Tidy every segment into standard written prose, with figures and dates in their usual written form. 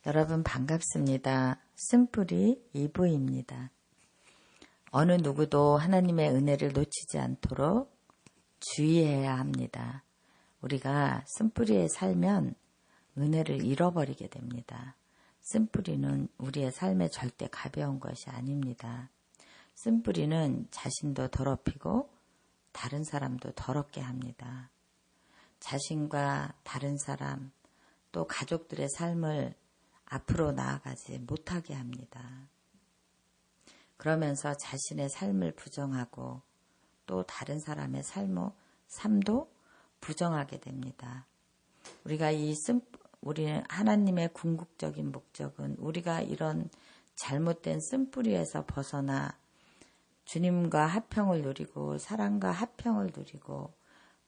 여러분 반갑습니다. 쓴뿌리 2부입니다. 어느 누구도 하나님의 은혜를 놓치지 않도록 주의해야 합니다. 우리가 쓴뿌리에 살면 은혜를 잃어버리게 됩니다. 쓴뿌리는 우리의 삶에 절대 가벼운 것이 아닙니다. 쓴뿌리는 자신도 더럽히고 다른 사람도 더럽게 합니다. 자신과 다른 사람 또 가족들의 삶을 앞으로 나아가지 못하게 합니다. 그러면서 자신의 삶을 부정하고 또 다른 사람의 삶도 부정하게 됩니다. 우리 하나님의 궁극적인 목적은 우리가 이런 잘못된 쓴뿌리에서 벗어나 주님과 화평을 누리고 사랑과 화평을 누리고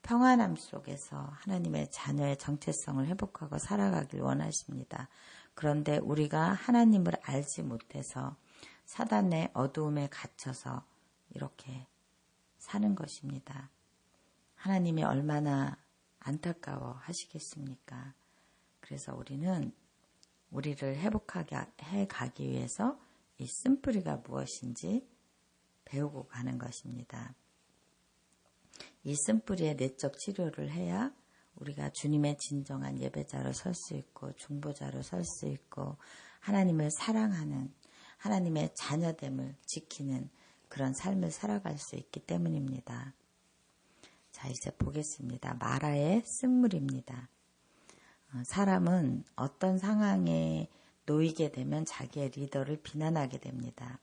평안함 속에서 하나님의 자녀의 정체성을 회복하고 살아가길 원하십니다. 그런데 우리가 하나님을 알지 못해서 사단의 어두움에 갇혀서 이렇게 사는 것입니다. 하나님이 얼마나 안타까워 하시겠습니까? 그래서 우리는 우리를 회복하게 해가기 위해서 이 쓴뿌리가 무엇인지 배우고 가는 것입니다. 이 쓴뿌리의 내적 치료를 해야 우리가 주님의 진정한 예배자로 설 수 있고 중보자로 설 수 있고 하나님을 사랑하는 하나님의 자녀됨을 지키는 그런 삶을 살아갈 수 있기 때문입니다. 자, 이제 보겠습니다. 마라의 쓴물입니다. 사람은 어떤 상황에 놓이게 되면 자기의 리더를 비난하게 됩니다.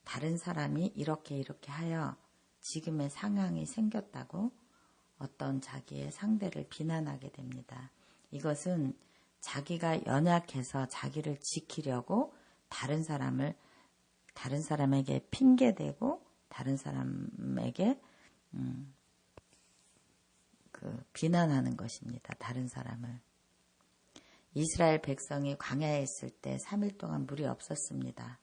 다른 사람이 이렇게 하여 지금의 상황이 생겼다고 어떤 자기의 상대를 비난하게 됩니다. 이것은 자기가 연약해서 자기를 지키려고 다른 사람에게 핑계대고 다른 사람에게 비난하는 것입니다. 다른 사람을. 이스라엘 백성이 광야에 있을 때 3일 동안 물이 없었습니다.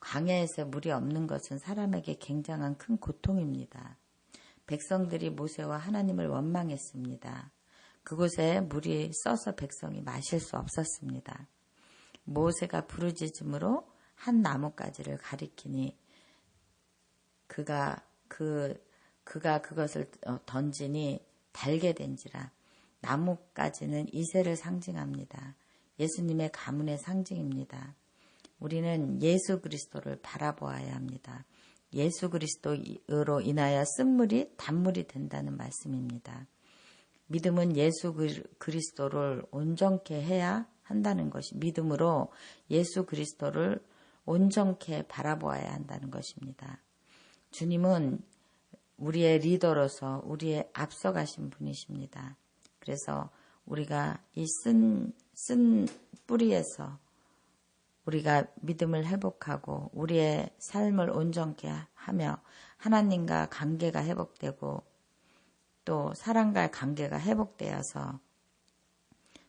광야에서 물이 없는 것은 사람에게 굉장한 큰 고통입니다. 백성들이 모세와 하나님을 원망했습니다. 그곳에 물이 써서 백성이 마실 수 없었습니다. 모세가 부르짖음으로 한 나뭇가지를 가리키니 그가 그것을 던지니 달게 된지라. 나뭇가지는 이새를 상징합니다. 예수님의 가문의 상징입니다. 우리는 예수 그리스도를 바라보아야 합니다. 예수 그리스도로 인하여 쓴물이 단물이 된다는 말씀입니다. 믿음은 예수 그리스도를 온전케 해야 한다는 것이 믿음으로 예수 그리스도를 온전케 바라보아야 한다는 것입니다. 주님은 우리의 리더로서 우리의 앞서가신 분이십니다. 그래서 우리가 이 쓴 뿌리에서 우리가 믿음을 회복하고 우리의 삶을 온전케 하며 하나님과 관계가 회복되고 또 사랑과의 관계가 회복되어서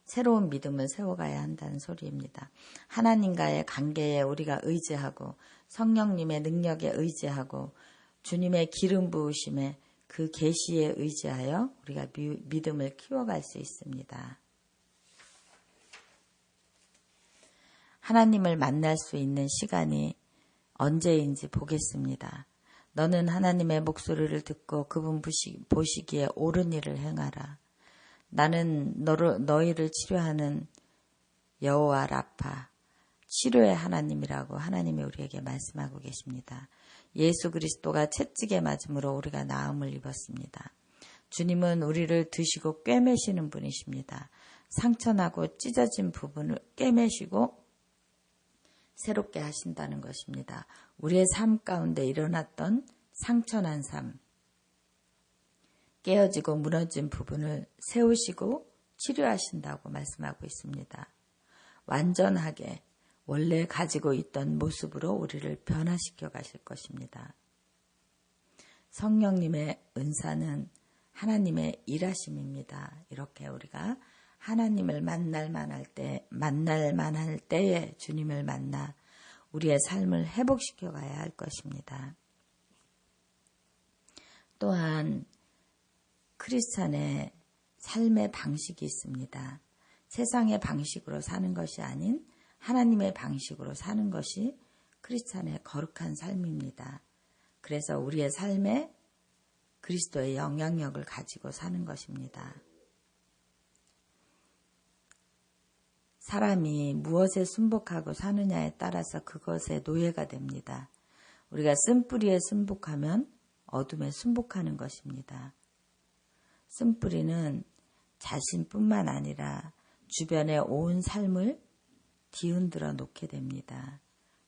새로운 믿음을 세워가야 한다는 소리입니다. 하나님과의 관계에 우리가 의지하고 성령님의 능력에 의지하고 주님의 기름 부으심에 그 계시에 의지하여 우리가 믿음을 키워갈 수 있습니다. 하나님을 만날 수 있는 시간이 언제인지 보겠습니다. 너는 하나님의 목소리를 듣고 그분 보시기에 옳은 일을 행하라. 나는 너희를 치료하는 여호와 라파, 치료의 하나님이라고 하나님이 우리에게 말씀하고 계십니다. 예수 그리스도가 채찍에 맞음으로 우리가 나음을 입었습니다. 주님은 우리를 드시고 꿰매시는 분이십니다. 상처나고 찢어진 부분을 꿰매시고 새롭게 하신다는 것입니다. 우리의 삶 가운데 일어났던 상처난 삶, 깨어지고 무너진 부분을 세우시고 치료하신다고 말씀하고 있습니다. 완전하게 원래 가지고 있던 모습으로 우리를 변화시켜 가실 것입니다. 성령님의 은사는 하나님의 일하심입니다. 이렇게 우리가 하나님을 만날 만할 때에 주님을 만나 우리의 삶을 회복시켜 가야 할 것입니다. 또한 크리스찬의 삶의 방식이 있습니다. 세상의 방식으로 사는 것이 아닌 하나님의 방식으로 사는 것이 크리스찬의 거룩한 삶입니다. 그래서 우리의 삶에 그리스도의 영향력을 가지고 사는 것입니다. 사람이 무엇에 순복하고 사느냐에 따라서 그것의 노예가 됩니다. 우리가 쓴뿌리에 순복하면 어둠에 순복하는 것입니다. 쓴뿌리는 자신뿐만 아니라 주변의 온 삶을 뒤흔들어 놓게 됩니다.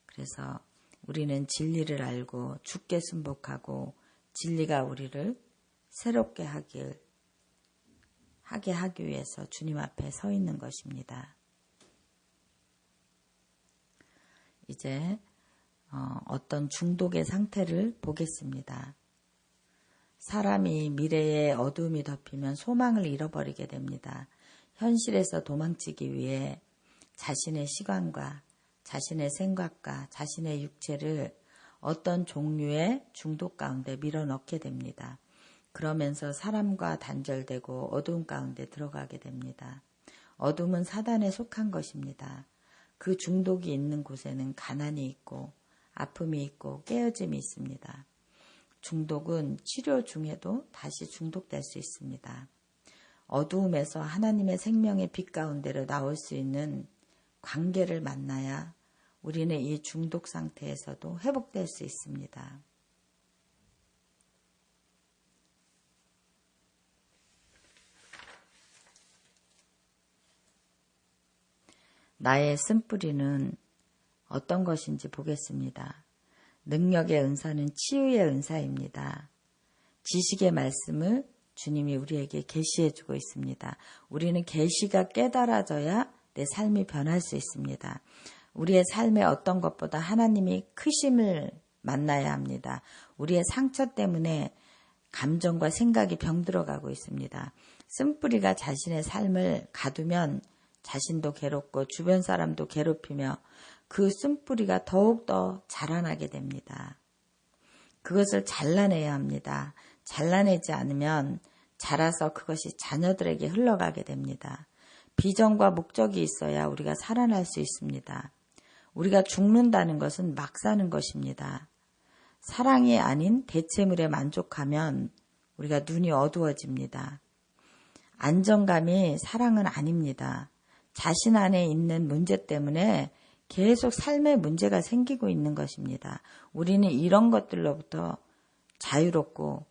그래서 우리는 진리를 알고 주께 순복하고 진리가 우리를 새롭게 하게 하기 위해서 주님 앞에 서 있는 것입니다. 이제 어떤 중독의 상태를 보겠습니다. 사람이 미래에 어두움이 덮이면 소망을 잃어버리게 됩니다. 현실에서 도망치기 위해 자신의 시간과 자신의 생각과 자신의 육체를 어떤 종류의 중독 가운데 밀어넣게 됩니다. 그러면서 사람과 단절되고 어두움 가운데 들어가게 됩니다. 어둠은 사단에 속한 것입니다. 그 중독이 있는 곳에는 가난이 있고 아픔이 있고 깨어짐이 있습니다. 중독은 치료 중에도 다시 중독될 수 있습니다. 어두움에서 하나님의 생명의 빛 가운데로 나올 수 있는 관계를 만나야 우리는 이 중독 상태에서도 회복될 수 있습니다. 나의 쓴뿌리는 어떤 것인지 보겠습니다. 능력의 은사는 치유의 은사입니다. 지식의 말씀을 주님이 우리에게 계시해 주고 있습니다. 우리는 계시가 깨달아져야 내 삶이 변할 수 있습니다. 우리의 삶에 어떤 것보다 하나님이 크심을 만나야 합니다. 우리의 상처 때문에 감정과 생각이 병들어가고 있습니다. 쓴뿌리가 자신의 삶을 가두면 자신도 괴롭고 주변 사람도 괴롭히며 그 쓴뿌리가 더욱더 자라나게 됩니다. 그것을 잘라내야 합니다. 잘라내지 않으면 자라서 그것이 자녀들에게 흘러가게 됩니다. 비전과 목적이 있어야 우리가 살아날 수 있습니다. 우리가 죽는다는 것은 막 사는 것입니다. 사랑이 아닌 대체물에 만족하면 우리가 눈이 어두워집니다. 안정감이 사랑은 아닙니다. 자신 안에 있는 문제 때문에 계속 삶에 문제가 생기고 있는 것입니다. 우리는 이런 것들로부터 자유롭고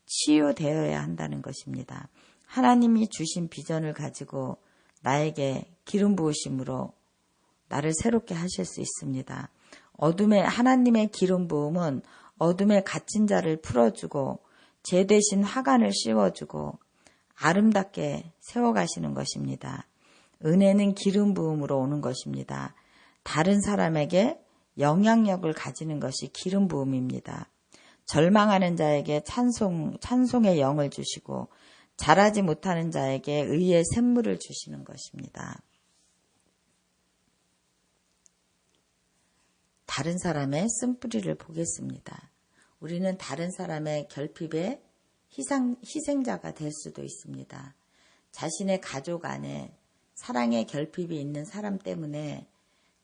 치유되어야 한다는 것입니다. 하나님이 주신 비전을 가지고 나에게 기름 부으심으로 나를 새롭게 하실 수 있습니다. 어둠에 하나님의 기름 부음은 어둠에 갇힌 자를 풀어주고 제 대신 화관을 씌워주고 아름답게 세워가시는 것입니다. 은혜는 기름 부음으로 오는 것입니다. 다른 사람에게 영향력을 가지는 것이 기름 부음입니다. 절망하는 자에게 찬송의 영을 주시고 잘하지 못하는 자에게 의의 샘물을 주시는 것입니다. 다른 사람의 쓴뿌리를 보겠습니다. 우리는 다른 사람의 결핍의 희생자가 될 수도 있습니다. 자신의 가족 안에 사랑의 결핍이 있는 사람 때문에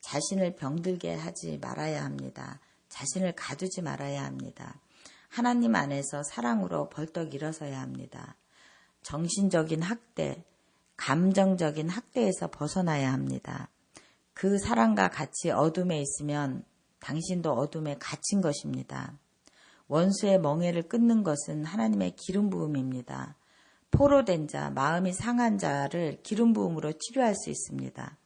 자신을 병들게 하지 말아야 합니다. 자신을 가두지 말아야 합니다. 하나님 안에서 사랑으로 벌떡 일어서야 합니다. 정신적인 학대, 감정적인 학대에서 벗어나야 합니다. 그 사랑과 같이 어둠에 있으면 당신도 어둠에 갇힌 것입니다. 원수의 멍에를 끊는 것은 하나님의 기름 부음입니다. 포로된 자, 마음이 상한 자를 기름 부음으로 치료할 수 있습니다.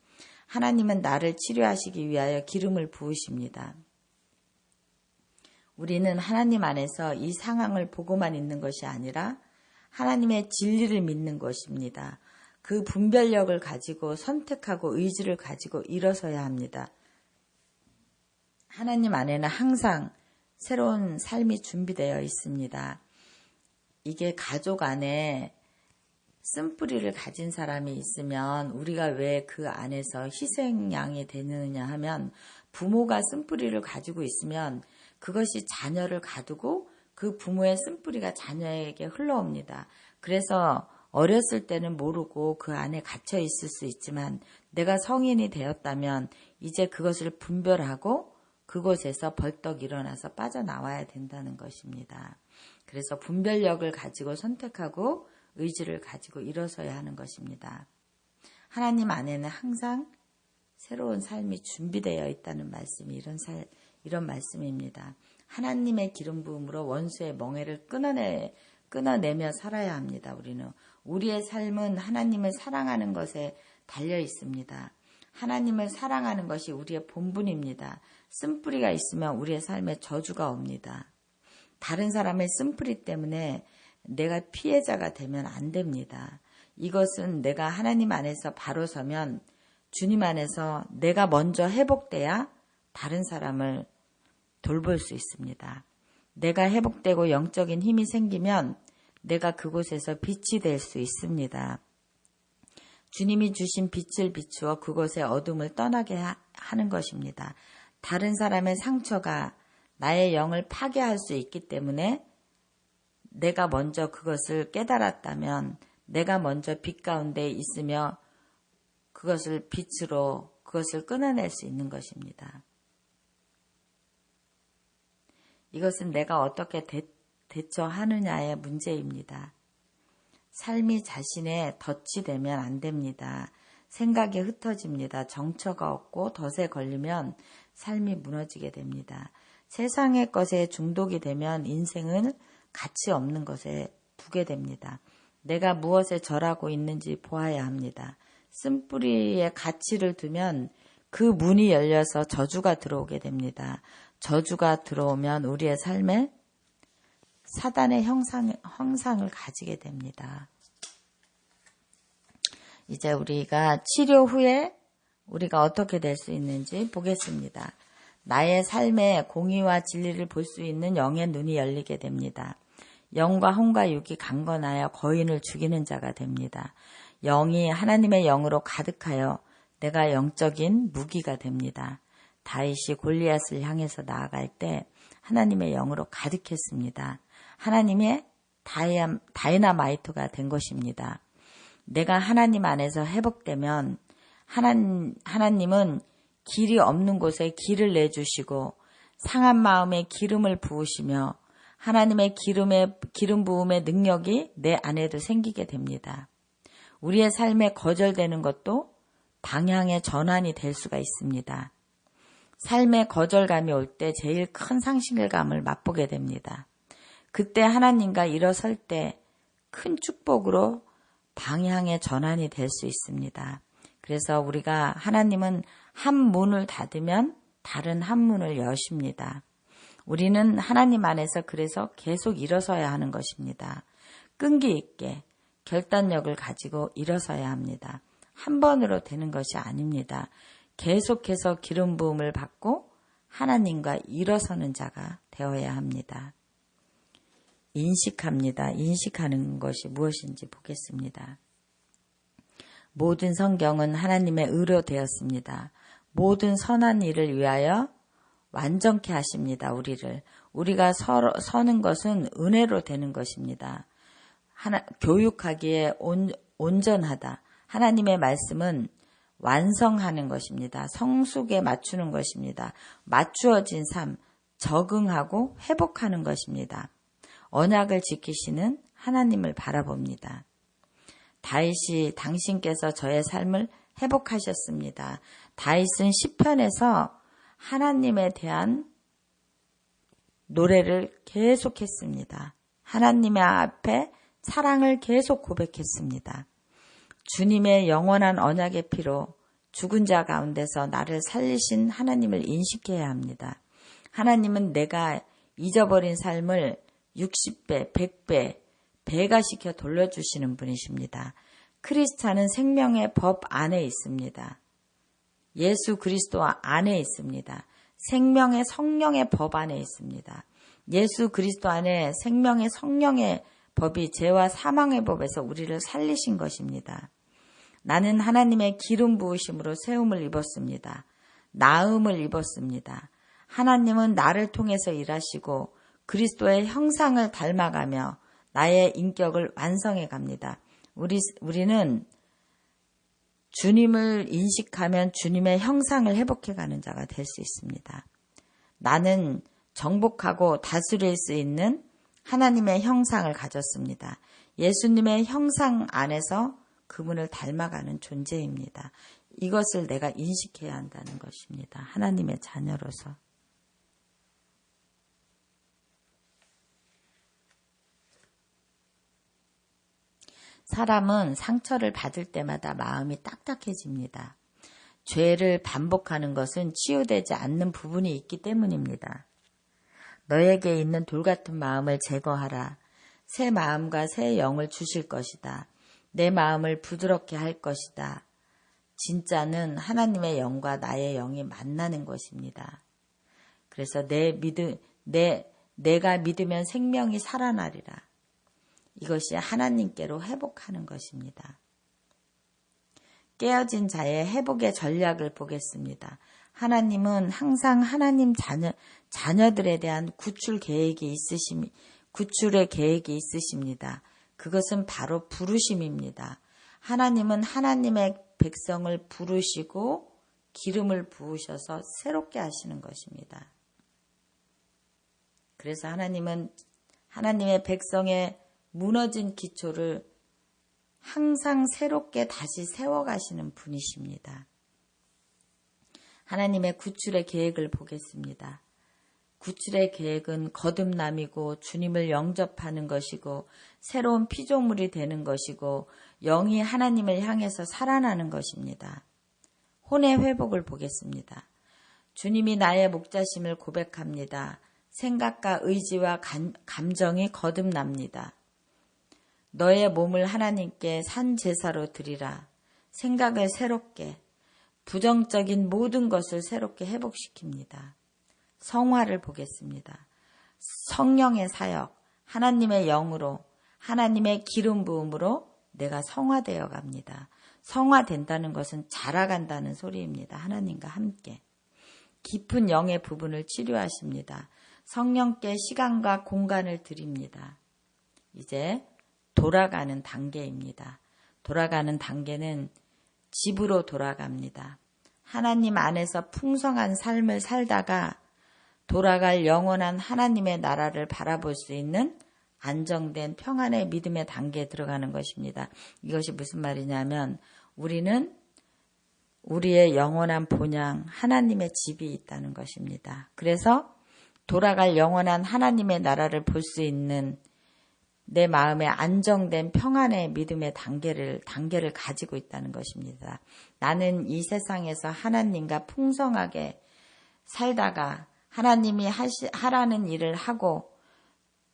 하나님은 나를 치료하시기 위하여 기름을 부으십니다. 우리는 하나님 안에서 이 상황을 보고만 있는 것이 아니라 하나님의 진리를 믿는 것입니다. 그 분별력을 가지고 선택하고 의지를 가지고 일어서야 합니다. 하나님 안에는 항상 새로운 삶이 준비되어 있습니다. 이게 가족 안에 쓴뿌리를 가진 사람이 있으면 우리가 왜 그 안에서 희생양이 되느냐 하면 부모가 쓴뿌리를 가지고 있으면 그것이 자녀를 가두고 그 부모의 쓴뿌리가 자녀에게 흘러옵니다. 그래서 어렸을 때는 모르고 그 안에 갇혀 있을 수 있지만 내가 성인이 되었다면 이제 그것을 분별하고 그곳에서 벌떡 일어나서 빠져나와야 된다는 것입니다. 그래서 분별력을 가지고 선택하고 의지를 가지고 일어서야 하는 것입니다. 하나님 안에는 항상 새로운 삶이 준비되어 있다는 말씀이 이런 말씀입니다. 하나님의 기름 부음으로 원수의 멍에를 끊어내며 살아야 합니다. 우리의 삶은 하나님을 사랑하는 것에 달려 있습니다. 하나님을 사랑하는 것이 우리의 본분입니다. 쓴뿌리가 있으면 우리의 삶에 저주가 옵니다. 다른 사람의 쓴뿌리 때문에 내가 피해자가 되면 안 됩니다. 이것은 내가 하나님 안에서 바로 서면 주님 안에서 내가 먼저 회복돼야 다른 사람을 돌볼 수 있습니다. 내가 회복되고 영적인 힘이 생기면 내가 그곳에서 빛이 될 수 있습니다. 주님이 주신 빛을 비추어 그곳의 어둠을 떠나게 하는 것입니다. 다른 사람의 상처가 나의 영을 파괴할 수 있기 때문에 내가 먼저 그것을 깨달았다면 내가 먼저 빛 가운데 있으며 그것을 빛으로 그것을 끊어낼 수 있는 것입니다. 이것은 내가 어떻게 대처하느냐의 문제입니다. 삶이 자신의 덫이 되면 안 됩니다. 생각이 흩어집니다. 정처가 없고 덫에 걸리면 삶이 무너지게 됩니다. 세상의 것에 중독이 되면 인생은 가치 없는 것에 두게 됩니다. 내가 무엇에 절하고 있는지 보아야 합니다. 쓴뿌리에 가치를 두면 그 문이 열려서 저주가 들어오게 됩니다. 저주가 들어오면 우리의 삶에 사단의 형상을 가지게 됩니다. 이제 우리가 치료 후에 우리가 어떻게 될 수 있는지 보겠습니다. 나의 삶에 공의와 진리를 볼 수 있는 영의 눈이 열리게 됩니다. 영과 혼과 육이 강건하여 거인을 죽이는 자가 됩니다. 영이 하나님의 영으로 가득하여 내가 영적인 무기가 됩니다. 다윗이 골리앗을 향해서 나아갈 때 하나님의 영으로 가득했습니다. 하나님의 다이나마이트가 된 것입니다. 내가 하나님 안에서 회복되면 하나님은 길이 없는 곳에 길을 내주시고 상한 마음에 기름을 부으시며 하나님의 기름 부음의 능력이 내 안에도 생기게 됩니다. 우리의 삶에 거절되는 것도 방향의 전환이 될 수가 있습니다. 삶의 거절감이 올 때 제일 큰 상실감을 맛보게 됩니다. 그때 하나님과 일어설 때 큰 축복으로 방향의 전환이 될 수 있습니다. 그래서 우리가 하나님은 한 문을 닫으면 다른 한 문을 여십니다. 우리는 하나님 안에서 그래서 계속 일어서야 하는 것입니다. 끈기 있게 결단력을 가지고 일어서야 합니다. 한 번으로 되는 것이 아닙니다. 계속해서 기름 부음을 받고 하나님과 일어서는 자가 되어야 합니다. 인식하는 것이 무엇인지 보겠습니다. 모든 성경은 하나님의 의로 되었습니다. 모든 선한 일을 위하여 완전케 하십니다. 우리가 서는 것은 은혜로 되는 것입니다. 교육하기에 온전하다. 하나님의 말씀은 완성하는 것입니다. 성숙에 맞추는 것입니다. 맞추어진 삶, 적응하고 회복하는 것입니다. 언약을 지키시는 하나님을 바라봅니다. 다윗이 당신께서 저의 삶을 회복하셨습니다. 다윗은 시편에서 하나님에 대한 노래를 계속했습니다. 하나님의 앞에 사랑을 계속 고백했습니다. 주님의 영원한 언약의 피로 죽은 자 가운데서 나를 살리신 하나님을 인식해야 합니다. 하나님은 내가 잊어버린 삶을 60배, 100배, 배가시켜 돌려주시는 분이십니다. 크리스찬은 생명의 법 안에 있습니다. 예수 그리스도 안에 있습니다. 생명의 성령의 법 안에 있습니다. 예수 그리스도 안에 생명의 성령의 법이 죄와 사망의 법에서 우리를 살리신 것입니다. 나는 하나님의 기름 부으심으로 세움을 입었습니다. 나음을 입었습니다. 하나님은 나를 통해서 일하시고 그리스도의 형상을 닮아가며 나의 인격을 완성해 갑니다. 우리는 주님을 인식하면 주님의 형상을 회복해가는 자가 될 수 있습니다. 나는 정복하고 다스릴 수 있는 하나님의 형상을 가졌습니다. 예수님의 형상 안에서 그분을 닮아가는 존재입니다. 이것을 내가 인식해야 한다는 것입니다. 하나님의 자녀로서. 사람은 상처를 받을 때마다 마음이 딱딱해집니다. 죄를 반복하는 것은 치유되지 않는 부분이 있기 때문입니다. 너에게 있는 돌 같은 마음을 제거하라. 새 마음과 새 영을 주실 것이다. 내 마음을 부드럽게 할 것이다. 진짜는 하나님의 영과 나의 영이 만나는 것입니다. 그래서 내가 믿으면 생명이 살아나리라. 이것이 하나님께로 회복하는 것입니다. 깨어진 자의 회복의 전략을 보겠습니다. 하나님은 항상 하나님 자녀들에 대한 구출의 계획이 있으십니다. 그것은 바로 부르심입니다. 하나님은 하나님의 백성을 부르시고 기름을 부으셔서 새롭게 하시는 것입니다. 그래서 하나님은 하나님의 백성의 무너진 기초를 항상 새롭게 다시 세워가시는 분이십니다. 하나님의 구출의 계획을 보겠습니다. 구출의 계획은 거듭남이고 주님을 영접하는 것이고 새로운 피조물이 되는 것이고 영이 하나님을 향해서 살아나는 것입니다. 혼의 회복을 보겠습니다. 주님이 나의 목자심을 고백합니다. 생각과 의지와 감정이 거듭납니다. 너의 몸을 하나님께 산 제사로 드리라. 생각을 새롭게, 부정적인 모든 것을 새롭게 회복시킵니다. 성화를 보겠습니다. 성령의 사역, 하나님의 영으로, 하나님의 기름 부음으로 내가 성화되어 갑니다. 성화된다는 것은 자라간다는 소리입니다. 하나님과 함께. 깊은 영의 부분을 치료하십니다. 성령께 시간과 공간을 드립니다. 이제 돌아가는 단계입니다. 돌아가는 단계는 집으로 돌아갑니다. 하나님 안에서 풍성한 삶을 살다가 돌아갈 영원한 하나님의 나라를 바라볼 수 있는 안정된 평안의 믿음의 단계에 들어가는 것입니다. 이것이 무슨 말이냐면 우리는 우리의 영원한 본향 하나님의 집이 있다는 것입니다. 그래서 돌아갈 영원한 하나님의 나라를 볼 수 있는 내 마음에 안정된 평안의 믿음의 단계를 가지고 있다는 것입니다. 나는 이 세상에서 하나님과 풍성하게 살다가 하나님이 하라는 일을 하고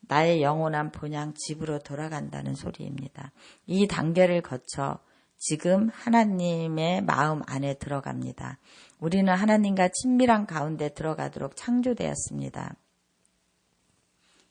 나의 영원한 본향 집으로 돌아간다는 소리입니다. 이 단계를 거쳐 지금 하나님의 마음 안에 들어갑니다. 우리는 하나님과 친밀한 가운데 들어가도록 창조되었습니다.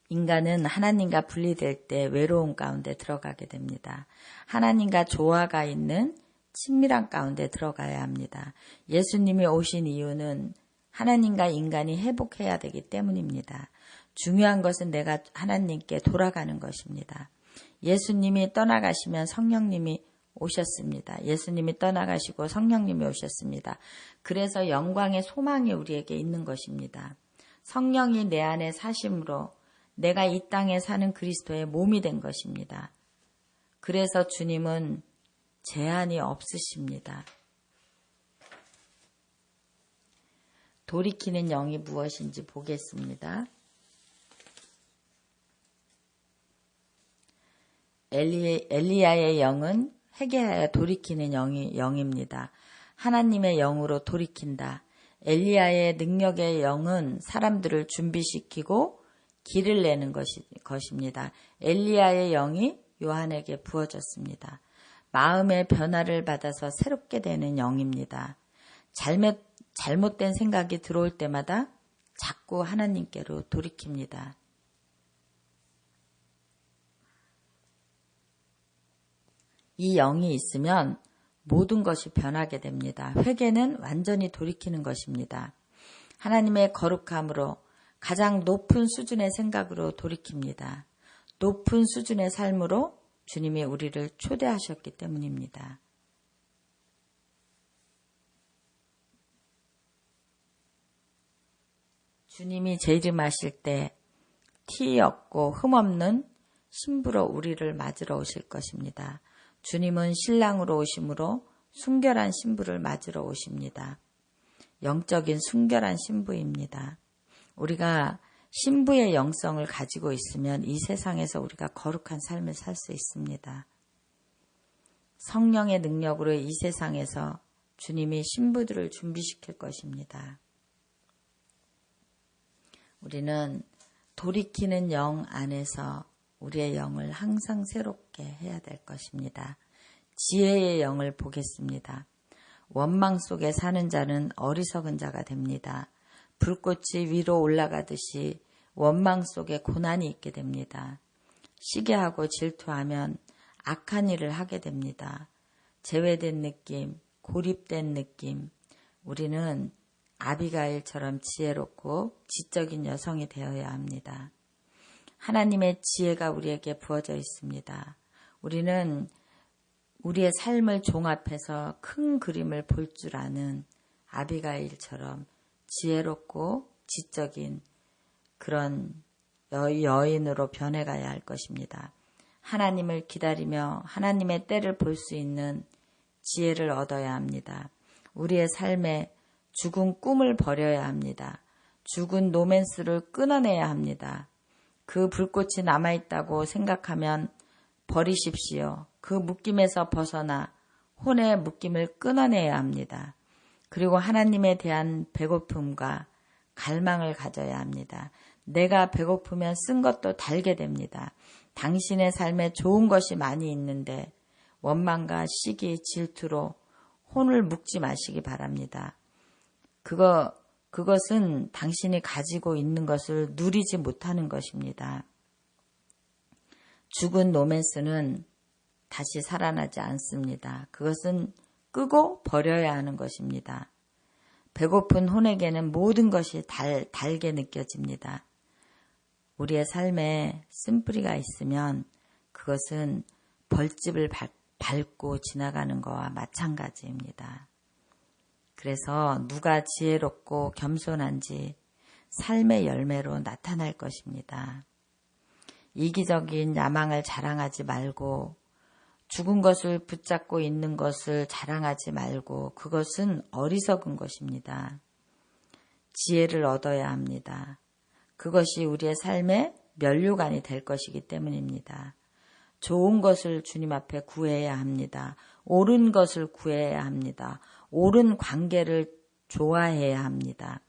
인간은 하나님과 분리될 때 외로움 가운데 들어가게 됩니다. 하나님과 조화가 있는 친밀한 가운데 들어가야 합니다. 예수님이 오신 이유는 하나님과 인간이 회복해야 되기 때문입니다. 중요한 것은 내가 하나님께 돌아가는 것입니다. 예수님이 떠나가시면 성령님이 오셨습니다. 예수님이 떠나가시고 성령님이 오셨습니다. 그래서 영광의 소망이 우리에게 있는 것입니다. 성령이 내 안에 사심으로 내가 이 땅에 사는 그리스도의 몸이 된 것입니다. 그래서 주님은 제한이 없으십니다. 돌이키는 영이 무엇인지 보겠습니다. 엘리야의 영은 회개하여 돌이키는 영입니다. 하나님의 영으로 돌이킨다. 엘리야의 능력의 영은 사람들을 준비시키고 길을 내는 것입니다. 엘리야의 영이 요한에게 부어졌습니다. 마음의 변화를 받아서 새롭게 되는 영입니다. 잘못된 생각이 들어올 때마다 자꾸 하나님께로 돌이킵니다. 이 영이 있으면 모든 것이 변하게 됩니다. 회개는 완전히 돌이키는 것입니다. 하나님의 거룩함으로 가장 높은 수준의 생각으로 돌이킵니다. 높은 수준의 삶으로 주님이 우리를 초대하셨기 때문입니다. 주님이 재림하실 때 티 없고 흠 없는 신부로 우리를 맞으러 오실 것입니다. 주님은 신랑으로 오심으로 순결한 신부를 맞으러 오십니다. 영적인 순결한 신부입니다. 우리가 신부의 영성을 가지고 있으면 이 세상에서 우리가 거룩한 삶을 살 수 있습니다. 성령의 능력으로 이 세상에서 주님이 신부들을 준비시킬 것입니다. 우리는 돌이키는 영 안에서 우리의 영을 항상 새롭게 해야 될 것입니다. 지혜의 영을 보겠습니다. 원망 속에 사는 자는 어리석은 자가 됩니다. 불꽃이 위로 올라가듯이 원망 속에 고난이 있게 됩니다. 시기하고 질투하면 악한 일을 하게 됩니다. 제외된 느낌, 고립된 느낌. 우리는 아비가일처럼 지혜롭고 지적인 여성이 되어야 합니다. 하나님의 지혜가 우리에게 부어져 있습니다. 우리는 우리의 삶을 종합해서 큰 그림을 볼 줄 아는 아비가일처럼 지혜롭고 지적인 그런 여인으로 변해가야 할 것입니다. 하나님을 기다리며 하나님의 때를 볼 수 있는 지혜를 얻어야 합니다. 우리의 삶에 죽은 꿈을 버려야 합니다. 죽은 로맨스를 끊어내야 합니다. 그 불꽃이 남아있다고 생각하면 버리십시오. 그 묶임에서 벗어나 혼의 묶임을 끊어내야 합니다. 그리고 하나님에 대한 배고픔과 갈망을 가져야 합니다. 내가 배고프면 쓴 것도 달게 됩니다. 당신의 삶에 좋은 것이 많이 있는데 원망과 시기, 질투로 혼을 묶지 마시기 바랍니다. 그것은 당신이 가지고 있는 것을 누리지 못하는 것입니다. 죽은 로맨스는 다시 살아나지 않습니다. 그것은 끄고 버려야 하는 것입니다. 배고픈 혼에게는 모든 것이 달게 느껴집니다. 우리의 삶에 쓴뿌리가 있으면 그것은 벌집을 밟고 지나가는 것과 마찬가지입니다. 그래서 누가 지혜롭고 겸손한지 삶의 열매로 나타날 것입니다. 이기적인 야망을 자랑하지 말고 죽은 것을 붙잡고 있는 것을 자랑하지 말고 그것은 어리석은 것입니다. 지혜를 얻어야 합니다. 그것이 우리의 삶의 면류관이 될 것이기 때문입니다. 좋은 것을 주님 앞에 구해야 합니다. 옳은 것을 구해야 합니다. 옳은 관계를 좋아해야 합니다.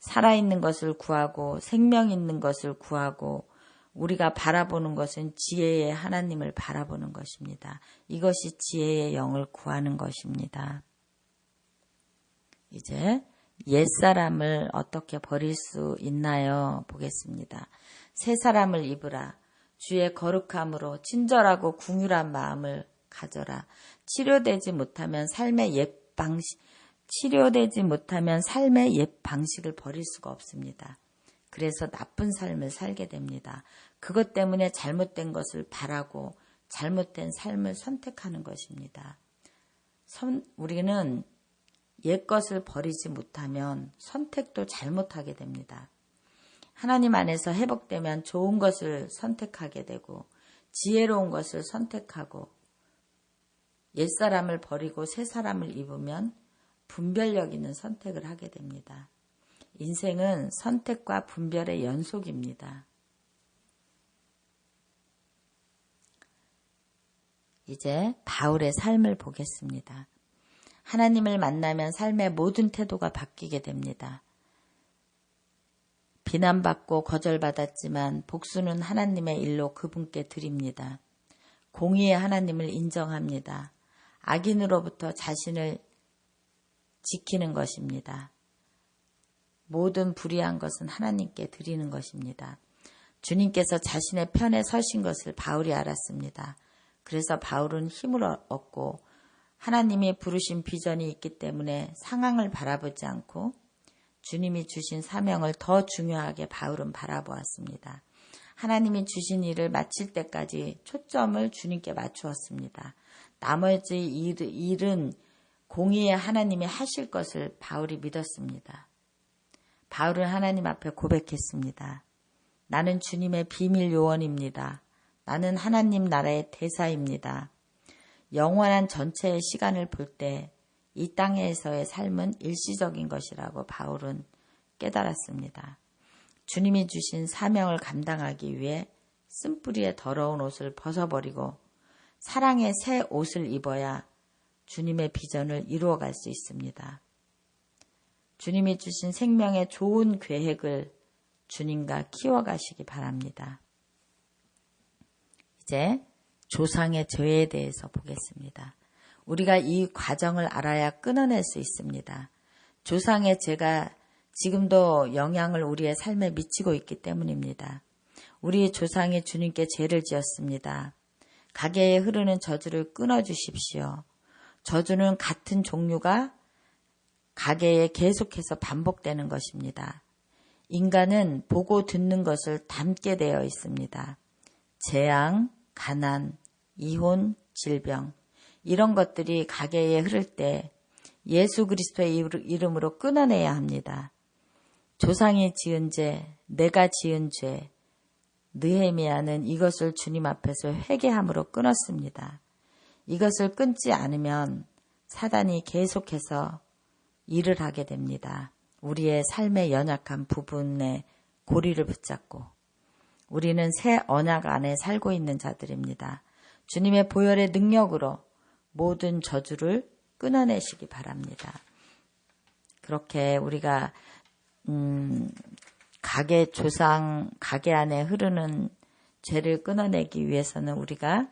살아있는 것을 구하고 생명 있는 것을 구하고 우리가 바라보는 것은 지혜의 하나님을 바라보는 것입니다. 이것이 지혜의 영을 구하는 것입니다. 이제 옛사람을 어떻게 버릴 수 있나요? 보겠습니다. 새 사람을 입으라. 주의 거룩함으로 친절하고 궁휼한 마음을 가져라. 치료되지 못하면 삶의 옛 방식을 버릴 수가 없습니다. 그래서 나쁜 삶을 살게 됩니다. 그것 때문에 잘못된 것을 바라고 잘못된 삶을 선택하는 것입니다. 우리는 옛것을 버리지 못하면 선택도 잘못하게 됩니다. 하나님 안에서 회복되면 좋은 것을 선택하게 되고 지혜로운 것을 선택하고 옛사람을 버리고 새사람을 입으면 분별력 있는 선택을 하게 됩니다. 인생은 선택과 분별의 연속입니다. 이제 바울의 삶을 보겠습니다. 하나님을 만나면 삶의 모든 태도가 바뀌게 됩니다. 비난받고 거절받았지만 복수는 하나님의 일로 그분께 드립니다. 공의의 하나님을 인정합니다. 악인으로부터 자신을 지키는 것입니다. 모든 불의한 것은 하나님께 드리는 것입니다. 주님께서 자신의 편에 서신 것을 바울이 알았습니다. 그래서 바울은 힘을 얻고 하나님이 부르신 비전이 있기 때문에 상황을 바라보지 않고 주님이 주신 사명을 더 중요하게 바울은 바라보았습니다. 하나님이 주신 일을 마칠 때까지 초점을 주님께 맞추었습니다. 나머지 일은 공의의 하나님이 하실 것을 바울이 믿었습니다. 바울은 하나님 앞에 고백했습니다. 나는 주님의 비밀 요원입니다. 나는 하나님 나라의 대사입니다. 영원한 전체의 시간을 볼 때 이 땅에서의 삶은 일시적인 것이라고 바울은 깨달았습니다. 주님이 주신 사명을 감당하기 위해 쓴뿌리의 더러운 옷을 벗어버리고 사랑의 새 옷을 입어야 주님의 비전을 이루어갈 수 있습니다. 주님이 주신 생명의 좋은 계획을 주님과 키워가시기 바랍니다. 이제 조상의 죄에 대해서 보겠습니다. 우리가 이 과정을 알아야 끊어낼 수 있습니다. 조상의 죄가 지금도 영향을 우리의 삶에 미치고 있기 때문입니다. 우리 조상이 주님께 죄를 지었습니다. 가게에 흐르는 저주를 끊어주십시오. 저주는 같은 종류가 가게에 계속해서 반복되는 것입니다. 인간은 보고 듣는 것을 담게 되어 있습니다. 재앙, 가난, 이혼, 질병 이런 것들이 가게에 흐를 때 예수 그리스도의 이름으로 끊어내야 합니다. 조상이 지은 죄, 내가 지은 죄, 느헤미야는 이것을 주님 앞에서 회개함으로 끊었습니다. 이것을 끊지 않으면 사단이 계속해서 일을 하게 됩니다. 우리의 삶의 연약한 부분에 고리를 붙잡고 우리는 새 언약 안에 살고 있는 자들입니다. 주님의 보혈의 능력으로 모든 저주를 끊어내시기 바랍니다. 그렇게 우리가 가게 안에 흐르는 죄를 끊어내기 위해서는 우리가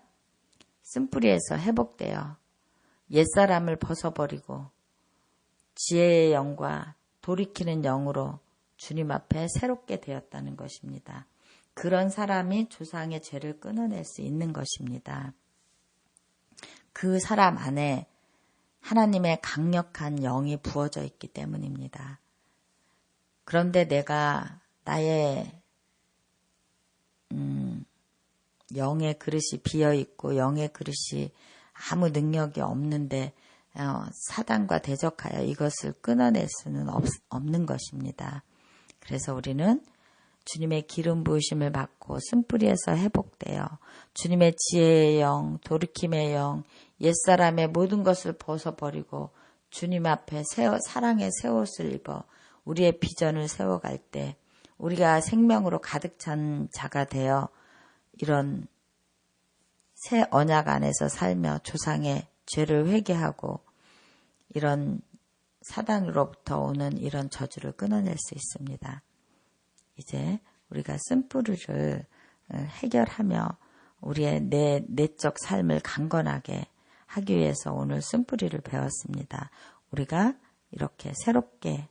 쓴뿌리에서 회복되어 옛사람을 벗어버리고 지혜의 영과 돌이키는 영으로 주님 앞에 새롭게 되었다는 것입니다. 그런 사람이 조상의 죄를 끊어낼 수 있는 것입니다. 그 사람 안에 하나님의 강력한 영이 부어져 있기 때문입니다. 그런데 내가 나의 영의 그릇이 비어있고 영의 그릇이 아무 능력이 없는데 사단과 대적하여 이것을 끊어낼 수는 없는 것입니다. 그래서 우리는 주님의 기름 부으심을 받고 쓴뿌리에서 회복되어 주님의 지혜의 영, 돌이킴의 영, 옛사람의 모든 것을 벗어버리고 주님 앞에 사랑의 새 옷을 입어 우리의 비전을 세워갈 때 우리가 생명으로 가득 찬 자가 되어 이런 새 언약 안에서 살며 조상의 죄를 회개하고 이런 사단으로부터 오는 이런 저주를 끊어낼 수 있습니다. 이제 우리가 쓴뿌리를 해결하며 우리의 내적 삶을 강건하게 하기 위해서 오늘 쓴뿌리를 배웠습니다. 우리가 이렇게 새롭게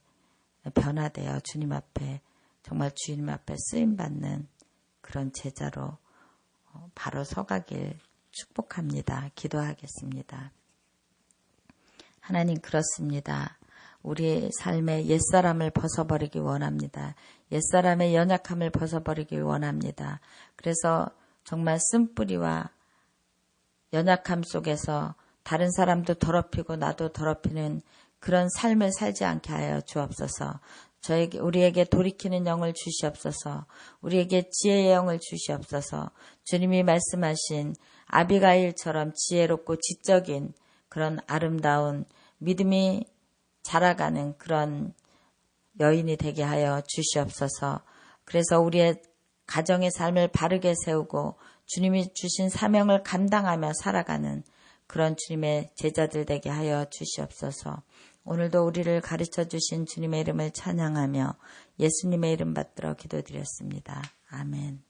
변화되어 주님 앞에 정말 주님 앞에 쓰임받는 그런 제자로 바로 서가길 축복합니다. 기도하겠습니다. 하나님 그렇습니다. 우리 삶의 옛사람을 벗어버리기 원합니다. 옛사람의 연약함을 벗어버리기 원합니다. 그래서 정말 쓴뿌리와 연약함 속에서 다른 사람도 더럽히고 나도 더럽히는 그런 삶을 살지 않게 하여 주옵소서. 우리에게 돌이키는 영을 주시옵소서. 우리에게 지혜의 영을 주시옵소서. 주님이 말씀하신 아비가일처럼 지혜롭고 지적인 그런 아름다운 믿음이 자라가는 그런 여인이 되게 하여 주시옵소서. 그래서 우리의 가정의 삶을 바르게 세우고 주님이 주신 사명을 감당하며 살아가는 그런 주님의 제자들 되게 하여 주시옵소서. 오늘도 우리를 가르쳐 주신 주님의 이름을 찬양하며 예수님의 이름 받들어 기도드렸습니다. 아멘.